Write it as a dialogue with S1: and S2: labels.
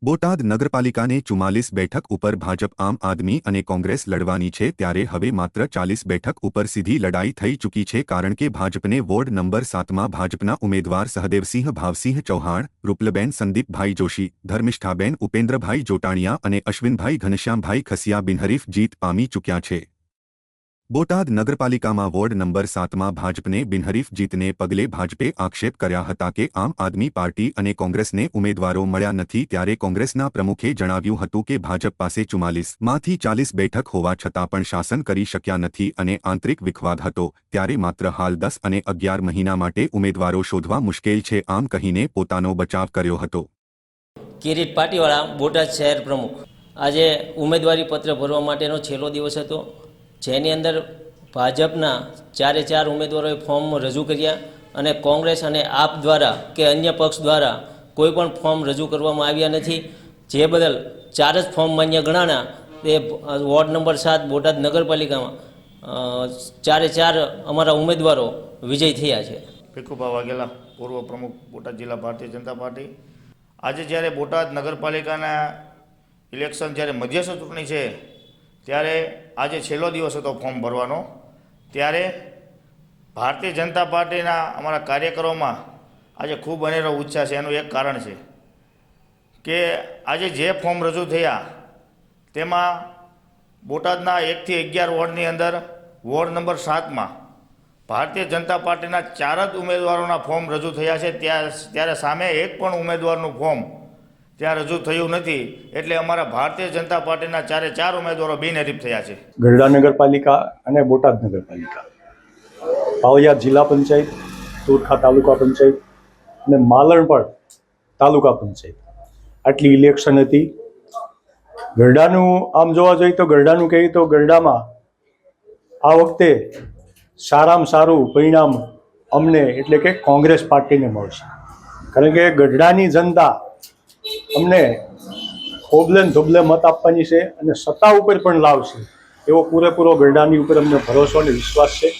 S1: બોટાદ નગરપાલિકાને 44 બેઠક ઉપર ભાજપ આમ આદમી અને કોંગ્રેસ લડવાની છે ત્યારે હવે માત્ર 40 બેઠક ઉપર સીધી લડાઈ થઈ ચૂકી છે કારણ કે ભાજપને વોર્ડ નંબર 7માં ભાજપના ઉમેદવાર સહદેવસિંહ ભાવસિંહ ચૌહાણ, રૂપલબેન સંદીપભાઈ જોશી, ધર્મિષ્ઠાબેન ઉપેન્દ્રભાઈ જોટાણીયા અને અશ્વિનભાઈ ઘનશ્યામભાઈ ખસિયા બિનહરીફ જીત પામી ચૂક્યા છે। બોટાદ નગરપાલિકામાં વોર્ડ નંબર 7માં ભાજપને બિનહરીફ જીતને પગલે ભાજપે આક્ષેપ કર્યા હતા કે આમ આદમી પાર્ટી અને કોંગ્રેસને ઉમેદવારો મળ્યા નથી ત્યારે કોંગ્રેસના પ્રમુખે જણાવ્યું હતું કે ભાજપ પાસે 44માંથી 40 બેઠક હોવા છતાં પણ શાસન કરી શક્યા નથી અને આંતરિક વિખવાદ હતો ત્યારે માત્ર હાલ 10 અને 11 મહિના માટે ઉમેદવારો શોધવા મુશ્કેલ છે આમ કહીને પોતાનો બચાવ કર્યો હતો।
S2: કિરીટ પાટીવાળા, બોટાદ શહેર પ્રમુખ। આજે ઉમેદવારી પત્ર ભરવા માટેનો છેલ્લો દિવસ હતો જેની અંદર ભાજપના 4 ઉમેદવારોએ ફોર્મ રજૂ કર્યા અને કોંગ્રેસ અને આપ દ્વારા કે અન્ય પક્ષ દ્વારા કોઈ પણ ફોર્મ રજૂ કરવામાં આવ્યા નથી, જે બદલ 4 જ ફોર્મ માન્ય ગણાણા। તે વોર્ડ નંબર 7 બોટાદ નગરપાલિકામાં 4 અમારા ઉમેદવારો વિજય થયા છે।
S3: ભીખુભા વાઘેલા, પૂર્વ પ્રમુખ, બોટાદ જિલ્લા ભારતીય જનતા પાર્ટી। આજે જ્યારે બોટાદ નગરપાલિકાના ઇલેક્શન જ્યારે મધ્યસ્થ ચૂંટણી છે ત્યારે આજે છેલ્લો દિવસ હતો ફોર્મ ભરવાનો, ત્યારે ભારતીય જનતા પાર્ટીના અમારા કાર્યકરોમાં આજે ખૂબ અનેરો ઉત્સાહ છે। એનું એક કારણ છે કે આજે જે ફોર્મ રજૂ થયા તેમાં બોટાદના 1 થી 11 વોર્ડની અંદર વોર્ડ નંબર 7માં ભારતીય જનતા પાર્ટીના 4 જ ઉમેદવારોના ફોર્મ રજૂ થયા છે, ત્યારે સામે એક પણ ઉમેદવારનું ફોર્મ ત્યાં રજૂ થયું નથી, એટલે અમારા ભારતીય જનતા પાર્ટીના 4 ઉમેદવારો બિનહરીફ થયા છે।
S4: ગઢડા નગરપાલિકા અને બોટાદ નગરપાલિકા, પાળિયાદ જિલ્લા પંચાયત, તુરખા તાલુકા પંચાયત અને માલણપડ તાલુકા પંચાયત, આટલી ઇલેક્શન હતી। ગઢડાનું આમ જોવા જઈએ તો ગઢડાનું કહીએ તો ગઢડામાં આ વખતે સારામાં સારું પરિણામ અમને એટલે કે કોંગ્રેસ પાર્ટીને મળશે, કારણ કે ગઢડાની જનતા અમને ખોબલે ધોબલે મત આપવાની છે અને સત્તા ઉપર પણ લાવશે એવો પૂરેપૂરો ગઢડાની ઉપર અમને ભરોસો અને વિશ્વાસ છે।